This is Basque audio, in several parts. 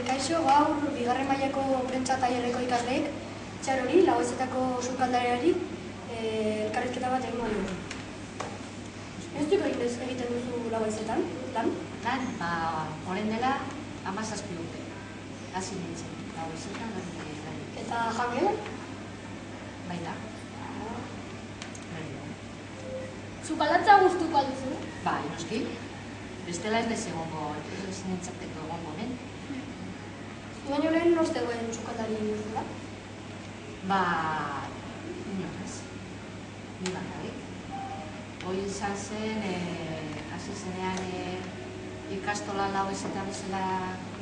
Kaixo, gaur, bigarren mailako prentsa tailerreko ikasleek, Txarori, Lagoizetako sukaldariari, elkarrizketa bat egingo dugu. Ez egiten duzu Lagoizetan, lan? Lan, orain dela 17 urte. Hasi nintzen, Lagoizetan lan. Eta jangel? Baita. Sukaldatza gustuko duzu? Bai, noski. Bestela ez egongo, ez nintzateko egongo men. Baina lehen nostegoen sukaldari duzula? Inoraz. Ni bakarrik. Hoi izan zen, hasi zenean ikastola Lagoizetan bezala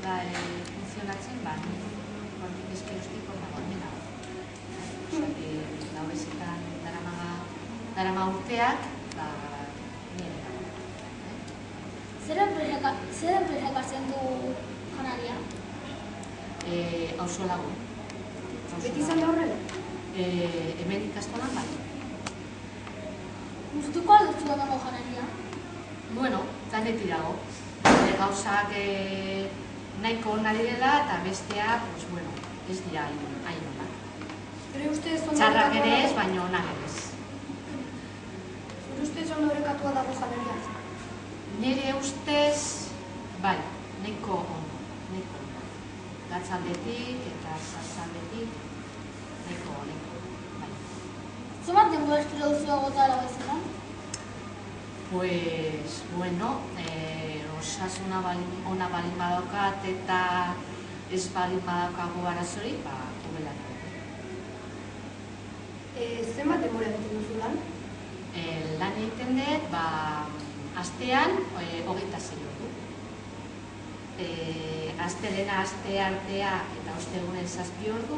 funtzionatzen, hortik ezkeroztiko gormena. Lagoizetan darama urteak, nire dago. Zer enpresak hartzen du janaria? Auzo lagun. Beti izan da horrela? Hemen ikastolan bai. Gustuko duzu emango janaria? Bueno, danetik dago. Gauzak nahiko ona direla eta besteak, ez dira hain onak. Txarrak ere ez, baina onak ere ez. Zure ustez ondo orekatua dago janaria? Nire ustez, bai, nahiko ondo. Gatzaldetik eta zazaldetik, nahiko, bai. Zenbat denbora espero duzu egota Lagoizetan? Osasuna ona balin badaukat eta ez balin badaukago arazorik, hobelan. Zenbat denbora egiten duzu lan? Lan egiten dut, astean 26 ordu. Astelena, asteartea eta ostegunen 7 ordu,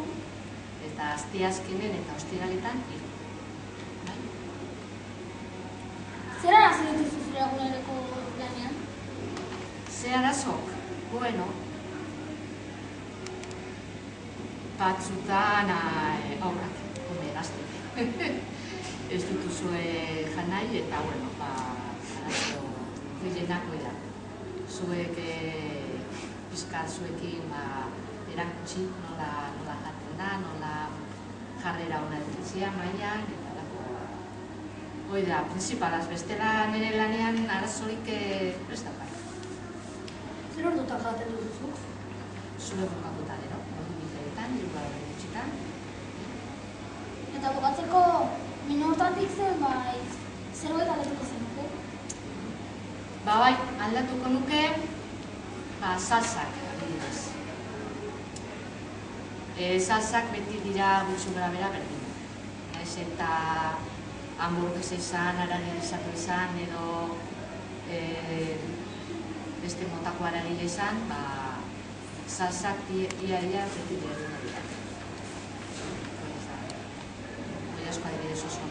eta asteazkenen eta ostiraletan 3. Zer arazo dituzu zure eguneroko lanean? Zer arazok? Batzutan aurrak, gazte. Ez dituzue janai eta, arazo gehienako da. Zuek zuekin erakutsi nola jaten da, nola jarrera hona dutzia mailan, eta lako. Hoi da, principalaz, bestela nire lanean arazorik prestapai. Zer ordutan jaten duzu? Zure bukatuta dero, ordu biteetan, irugaren gutxitan. Eta bukatzeko minutatik zerbait aldatuko zenuke? Bai, aldatuko nuke, salsak adibidez. Salsak beti dira gutxu gara bera berdin. Ez eta hamburguesa izan, haragile izatu izan, edo beste motako haragile izan, salsak ia beti dira. Hoi asko adibidez oso